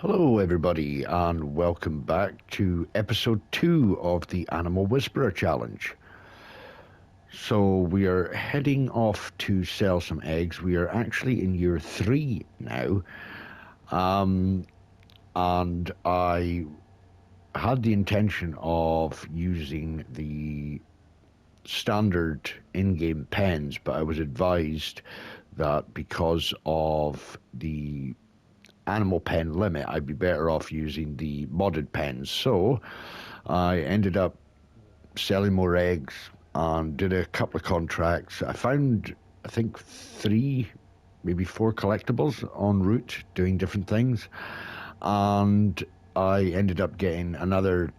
Hello, everybody, and welcome back to episode 2 of the Animal Whisperer Challenge. So, we are heading off to sell some eggs. We are actually in year 3 now, and I had the intention of using the standard in game pens, but I was advised that because of the animal pen limit, I'd be better off using the modded pens. So I ended up selling more eggs and did a couple of contracts. I found, I think, 3, maybe 4 collectibles en route doing different things. And I ended up getting another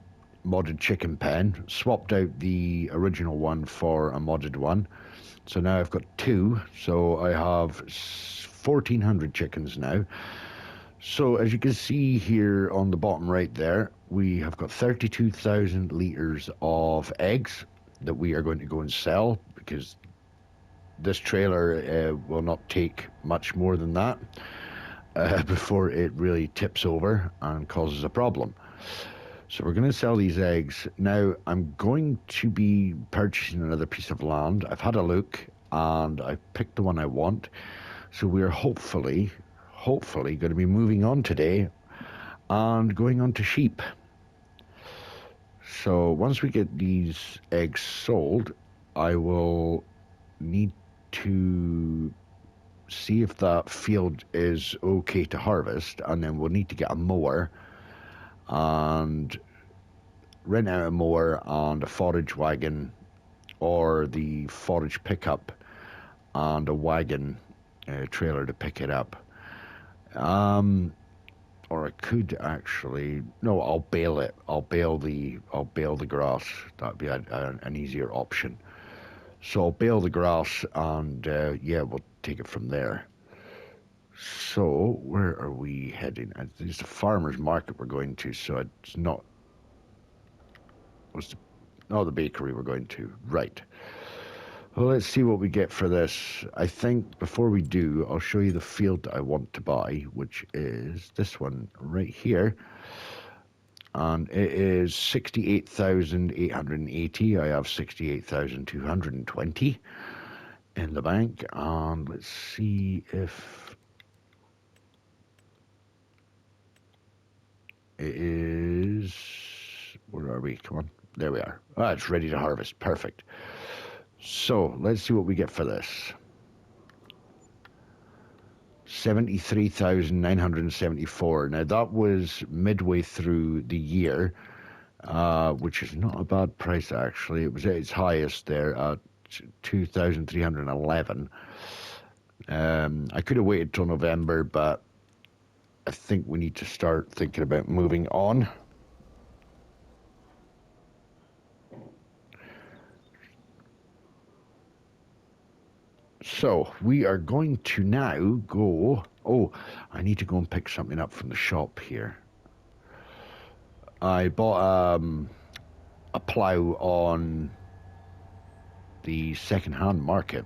modded chicken pen, swapped out the original one for a modded one. So now I've got 2. So I have 1,400 chickens now. So as you can see here on the bottom right there, we have got 32,000 litres of eggs that we are going to go and sell, because this trailer will not take much more than that before it really tips over and causes a problem. So we're going to sell these eggs. Now I'm going to be purchasing another piece of land. I've had a look and I've picked the one I want. So we're hopefully going to be moving on today and going on to sheep. So once we get these eggs sold, I will need to see if that field is okay to harvest, and then we'll need to get a mower and rent out a mower and a forage wagon, or the forage pickup and a wagon trailer to pick it up. Or I could actually, no, I'll bale it. I'll bale the grass. That'd be an easier option. So I'll bale the grass, and yeah, we'll take it from there. So where are we heading? It's a farmer's market we're going to. So it's not. The bakery we're going to. Right. Well, let's see what we get for this. I think before we do, I'll show you the field that I want to buy, which is this one right here. And it is 68,880. I have 68,220 in the bank. And let's see if it is... Where are we? Come on. There we are. Ah, it's ready to harvest. Perfect. So let's see what we get for this. 73,974. Now that was midway through the year, which is not a bad price actually. It was at its highest there at 2,311. I could have waited till November, but I think we need to start thinking about moving on. So we are going to now go... Oh, I need to go and pick something up from the shop here. I bought a plough on the second-hand market.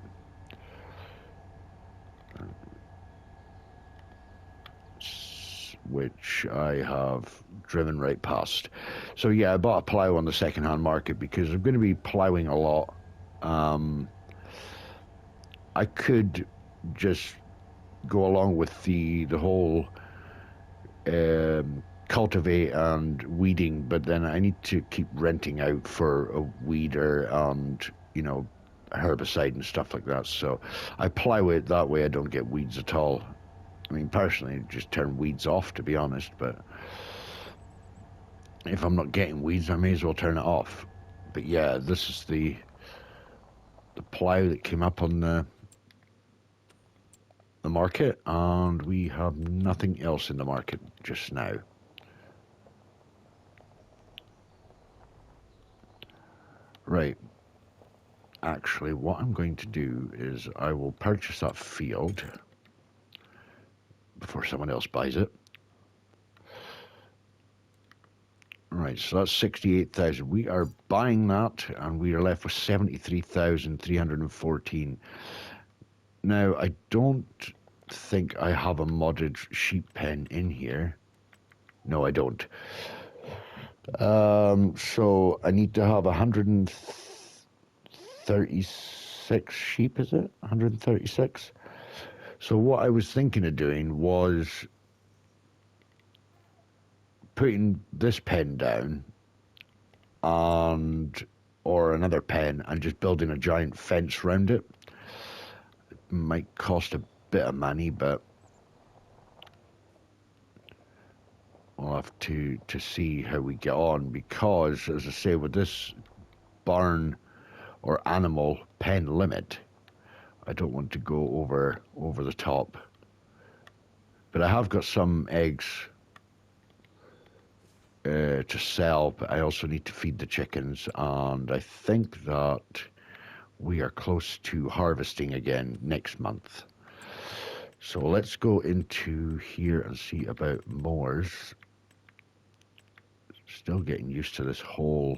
Which I have driven right past. So yeah, I bought a plough on the second-hand market because I'm going to be ploughing a lot. I could just go along with the whole cultivate and weeding, but then I need to keep renting out for a weeder and, you know, herbicide and stuff like that. So I plough it that way I don't get weeds at all. I mean, personally, just turn weeds off, to be honest, but if I'm not getting weeds, I may as well turn it off. But yeah, this is the plough that came up on the market, and we have nothing else in the market just now. Right. Actually, what I'm going to do is I will purchase that field before someone else buys it. Right, so that's 68,000. We are buying that, and we are left with 73,314. Now, I don't think I have a modded sheep pen in here. No, I don't. So I need to have 136 sheep, is it? 136? So what I was thinking of doing was putting this pen down or another pen and just building a giant fence around it. It might cost a bit of money, but we'll have to see how we get on, because, as I say, with this barn or animal pen limit, I don't want to go over the top. But I have got some eggs to sell, but I also need to feed the chickens, and I think that we are close to harvesting again next month. So let's go into here and see about mowers. Still getting used to this whole...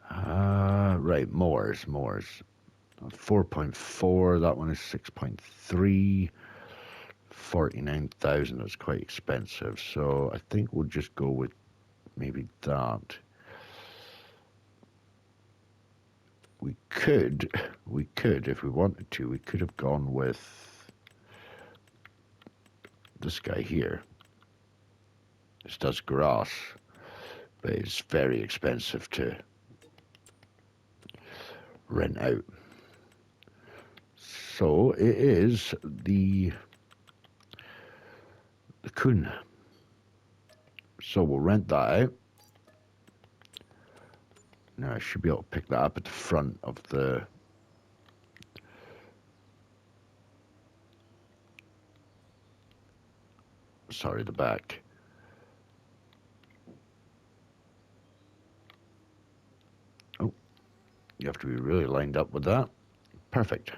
right, mowers. 4.4, that one is 6.3. 49,000 is quite expensive, so I think we'll just go with maybe that. We could, if we wanted to, we could have gone with this guy here. This does grass, but it's very expensive to rent out. So it is the coon. So we'll rent that out. Now I should be able to pick that up at the front of the... Sorry, the back. Oh, you have to be really lined up with that. Perfect.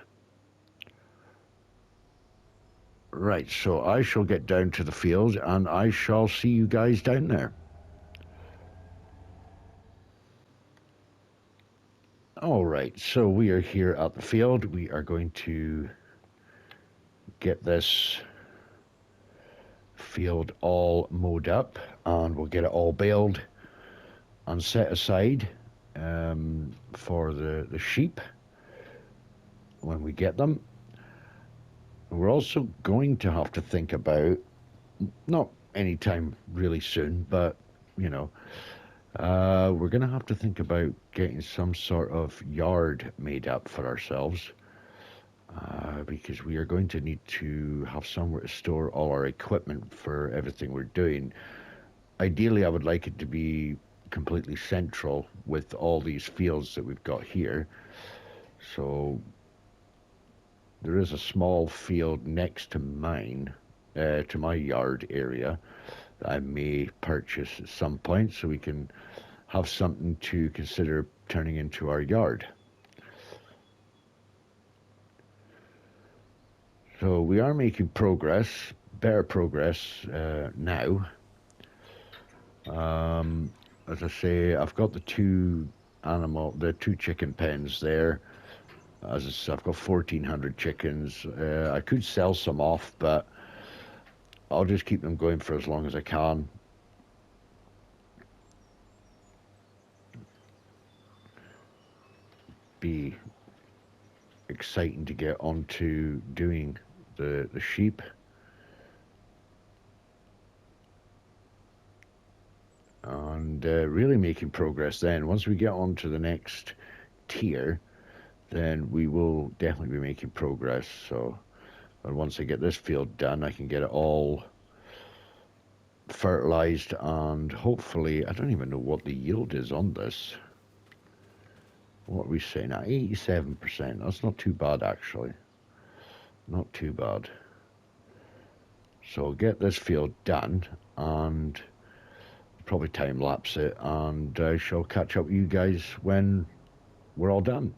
Right, so I shall get down to the field and I shall see you guys down there. All right, so we are here at the field. We are going to get this field all mowed up, and we'll get it all baled and set aside for the sheep when we get them. We're also going to have to think about, not anytime really soon, but you know, we're going to have to think about getting some sort of yard made up for ourselves, because we are going to need to have somewhere to store all our equipment for everything we're doing. Ideally, I would like it to be completely central with all these fields that we've got here. So there is a small field next to mine, to my yard area, that I may purchase at some point so we can have something to consider turning into our yard. So we are making progress, better progress now. As I say, I've got the two chicken pens there. As I said, I've got 1,400 chickens. I could sell some off, but I'll just keep them going for as long as I can. Be exciting to get onto doing the sheep. And really making progress then. Once we get on to the next tier, then we will definitely be making progress. So once I get this field done, I can get it all fertilized, and hopefully, I don't even know what the yield is on this. What are we saying now? 87%. That's not too bad, actually. Not too bad. So I'll get this field done and probably time lapse it, and I shall catch up with you guys when we're all done.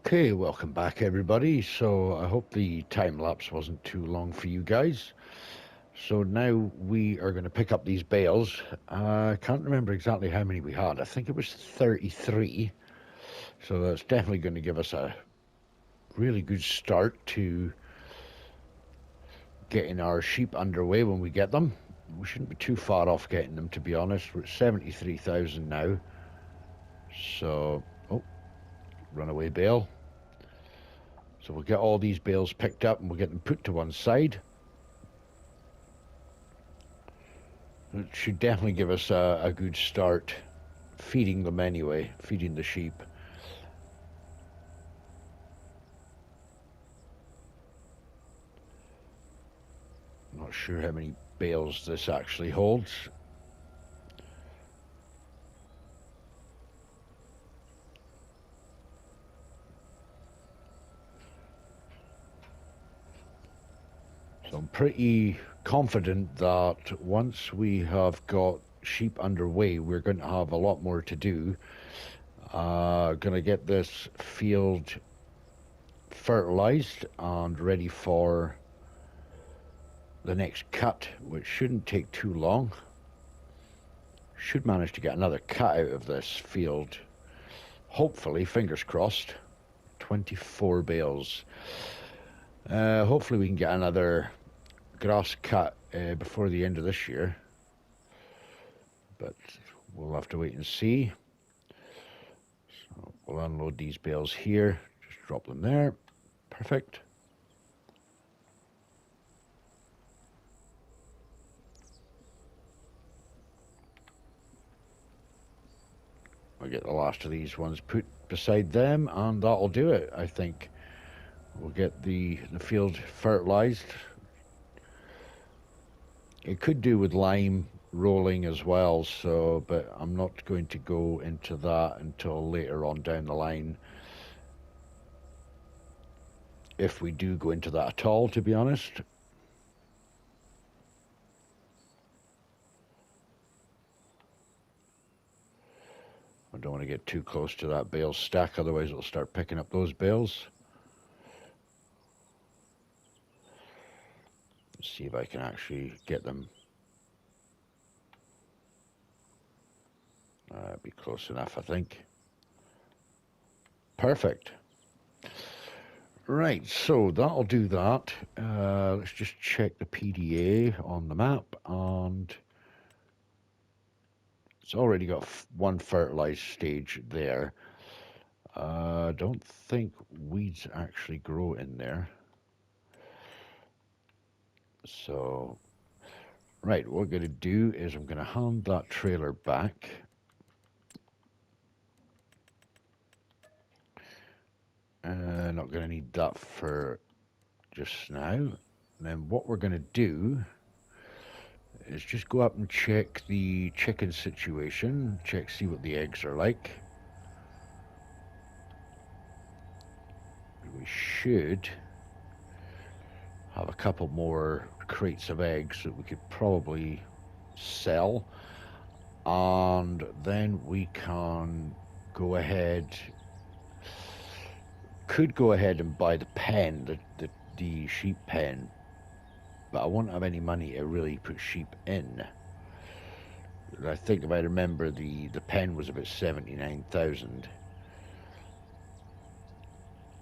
Okay, welcome back everybody. So I hope the time lapse wasn't too long for you guys. So now we are going to pick up these bales. I can't remember exactly how many we had. I think it was 33. So that's definitely going to give us a really good start to getting our sheep underway when we get them. We shouldn't be too far off getting them, to be honest. We're at 73,000 now. So, oh, runaway bale. So we'll get all these bales picked up and we'll get them put to one side. It should definitely give us a good start feeding them anyway, feeding the sheep. I'm not sure how many bales this actually holds. So I'm pretty confident that once we have got sheep underway, we're going to have a lot more to do. Going to get this field fertilized and ready for the next cut, which shouldn't take too long. Should manage to get another cut out of this field. Hopefully, fingers crossed. 24 bales. Hopefully we can get another grass cut before the end of this year. But we'll have to wait and see. So we'll unload these bales here. Just drop them there. Perfect. I'll get the last of these ones put beside them, and that'll do it, I think. We'll get the field fertilized. It could do with lime rolling as well, so, but I'm not going to go into that until later on down the line. If we do go into that at all, to be honest. I don't want to get too close to that bale stack, otherwise it'll start picking up those bales. Let's see if I can actually get them. Be close enough, I think. Perfect. Right, so that'll do that. Let's just check the PDA on the map, and it's already got one fertilized stage there. I don't think weeds actually grow in there. So, right, what we're going to do is I'm going to hand that trailer back. Not going to need that for just now. And then what we're going to do is just go up and check the chicken situation, see what the eggs are like. We should have a couple more crates of eggs that we could probably sell, and then we can go ahead, could go ahead and buy the pen, the sheep pen, but I won't have any money to really put sheep in. I think if I remember, the pen was about 79,000,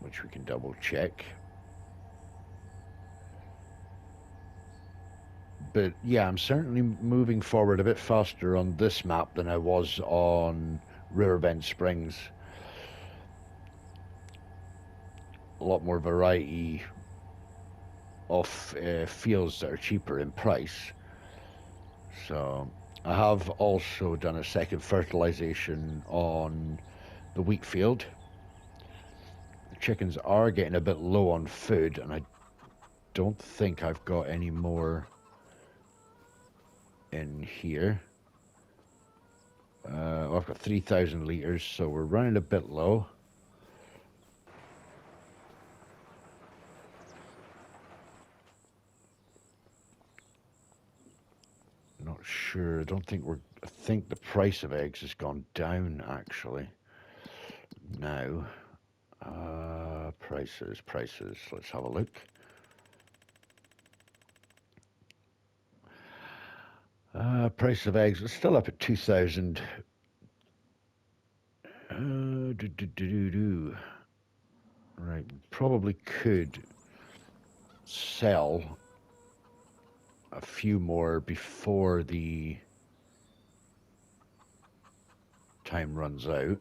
which we can double check. But yeah, I'm certainly moving forward a bit faster on this map than I was on Riverbend Springs. A lot more variety of fields that are cheaper in price. So I have also done a second fertilization on the wheat field. The chickens are getting a bit low on food, and I don't think I've got any more in here. I've got 3,000 litres, so we're running a bit low. Not sure. I think the price of eggs has gone down actually now. Prices. Let's have a look. Price of eggs is still up at 2,000. Right, probably could sell a few more before the time runs out.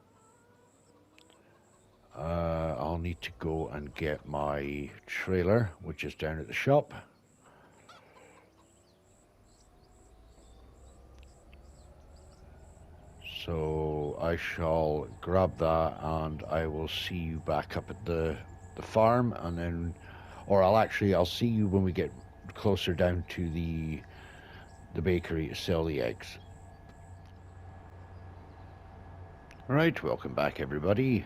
I'll need to go and get my trailer, which is down at the shop. So I shall grab that and I will see you back up at the farm, and then, or I'll see you when we get closer down to the bakery to sell the eggs. Right, welcome back everybody.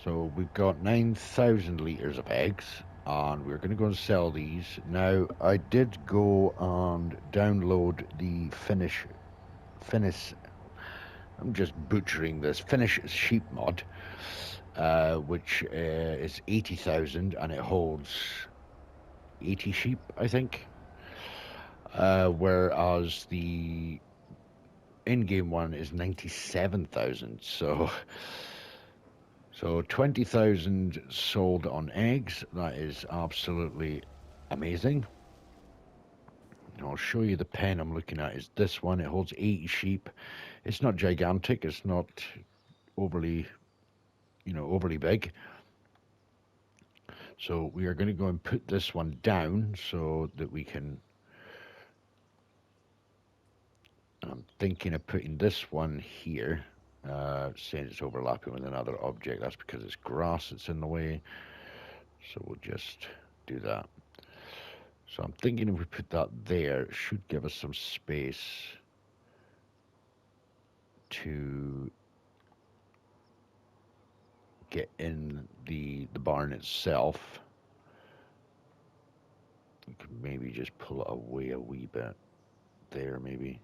So we've got 9,000 litres of eggs, and we're going to go and sell these. Now, I did go and download the Finnish, I'm just butchering this, Finnish sheep mod, which is 80,000, and it holds 80 sheep, I think. Whereas the in-game one is 97,000, so 20,000 sold on eggs. That is absolutely amazing. I'll show you the pen I'm looking at. Is this one. It holds 80 sheep. It's not gigantic. It's not overly, overly big. So we are going to go and put this one down so that we can. I'm thinking of putting this one here. Saying it's overlapping with another object. That's because it's grass that's in the way. So we'll just do that. So I'm thinking if we put that there, it should give us some space to get in the barn itself. You could maybe just pull it away a wee bit there, maybe.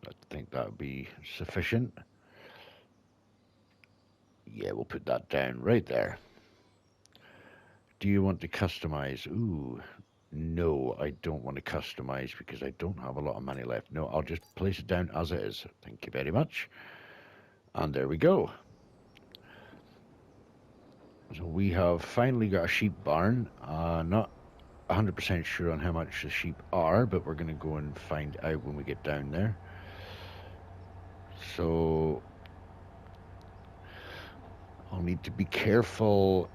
I think that would be sufficient. Yeah, we'll put that down right there. Do you want to customize? Ooh, no, I don't want to customize because I don't have a lot of money left. No, I'll just place it down as it is. Thank you very much. And there we go. So we have finally got a sheep barn. Not 100% sure on how much the sheep are, but we're going to go and find out when we get down there. So I'll need to be careful.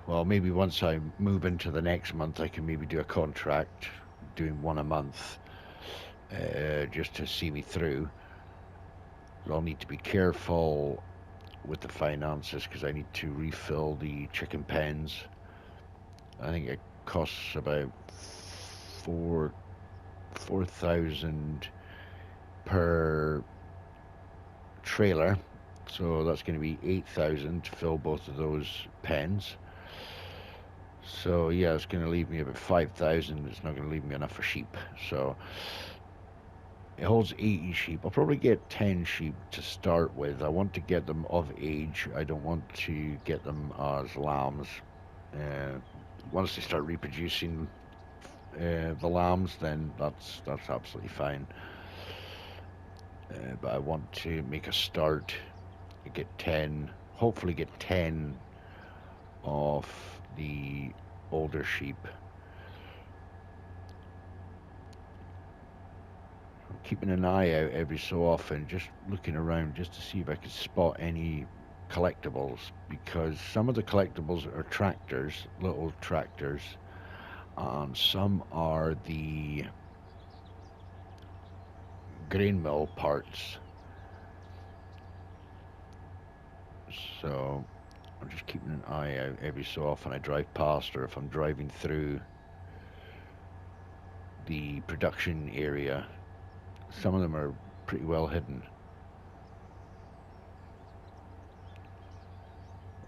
Well, maybe once I move into the next month, I can maybe do a contract doing one a month just to see me through. I'll need to be careful with the finances because I need to refill the chicken pens. I think it costs about 4,000 per trailer, so that's going to be 8,000 to fill both of those pens. So yeah, it's going to leave me about 5,000. It's not going to leave me enough for sheep. So it holds 80 sheep. I'll probably get 10 sheep to start with. I want to get them of age. I don't want to get them as lambs. Once they start reproducing the lambs, then that's absolutely fine. But I want to make a start, get 10, hopefully get 10 of the older sheep. I'm keeping an eye out every so often, just looking around just to see if I can spot any collectibles, because some of the collectibles are tractors, little tractors, and some are the grain mill parts. So I'm just keeping an eye out every so often I drive past, or if I'm driving through the production area. Some of them are pretty well hidden.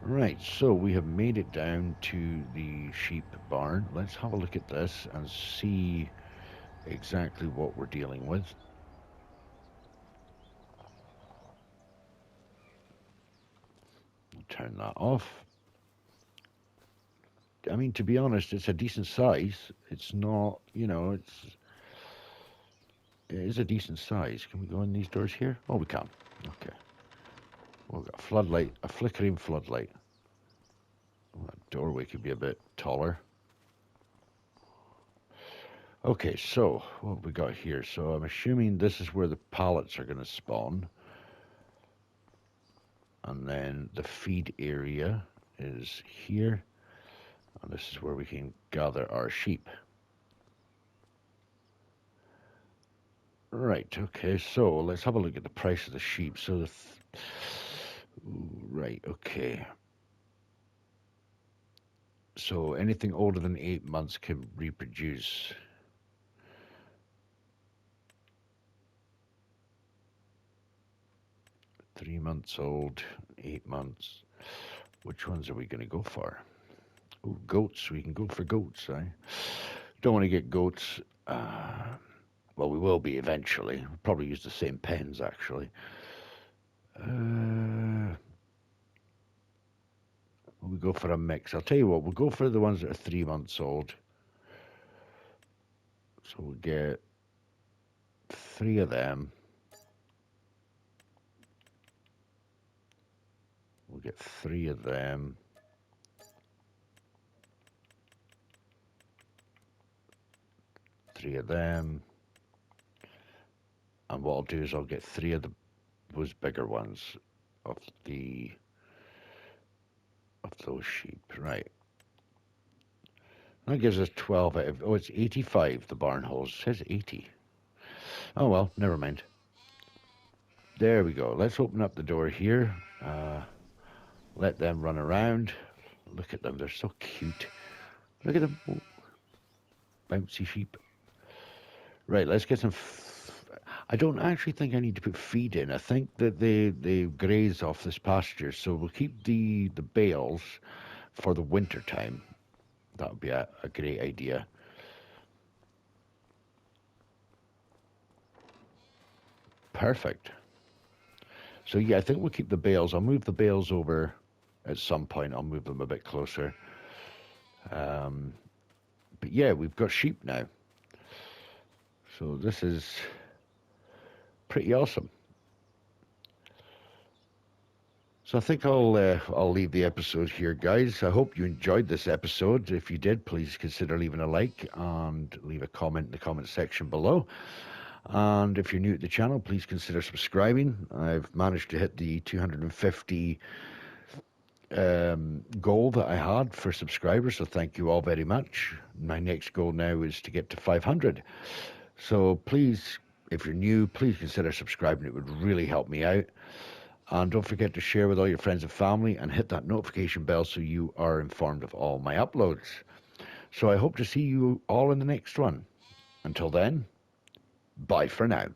Right, so we have made it down to the sheep barn. Let's have a look at this and see exactly what we're dealing with. turn that off. I mean, to be honest, it's a decent size. It's not, you know, it is a decent size. Can we go in these doors here? Oh, we can. Okay. We've got a floodlight, a flickering floodlight. Oh, that doorway could be a bit taller. Okay, so what have we got here? So I'm assuming this is where the pallets are going to spawn. And then the feed area is here. And this is where we can gather our sheep. Right, okay, so let's have a look at the price of the sheep. So right, okay. So anything older than 8 months can reproduce. Three months old, 8 months. Which ones are we going to go for? Ooh, goats. We can go for goats, eh? Don't want to get goats. Well, we will be eventually. We'll probably use the same pens, actually. We'll go for a mix. I'll tell you what, we'll go for the ones that are 3 months old. So we'll get 3 of them. We'll get 3 of them. 3 of them. And what I'll do is I'll get 3 of those bigger ones of those sheep. Right. That gives us 12 out of... Oh, it's 85, the barn holes. It says 80. Oh, well, never mind. There we go. Let's open up the door here. Let them run around. Look at them. They're so cute. Look at them. Oh, bouncy sheep. Right, let's get some... I don't actually think I need to put feed in. I think that they graze off this pasture, so we'll keep the bales for the winter time. That would be a great idea. Perfect. So yeah, I think we'll keep the bales. I'll move the bales over at some point. I'll move them a bit closer. But yeah, we've got sheep now. So this is pretty awesome. So I think I'll leave the episode here, guys. I hope you enjoyed this episode. If you did, please consider leaving a like and leave a comment in the comment section below. And if you're new to the channel, please consider subscribing. I've managed to hit the 250 goal that I had for subscribers, so thank you all very much. My next goal now is to get to 500. So please, if you're new, please consider subscribing. It would really help me out. And don't forget to share with all your friends and family and hit that notification bell so you are informed of all my uploads. So I hope to see you all in the next one. Until then, bye for now.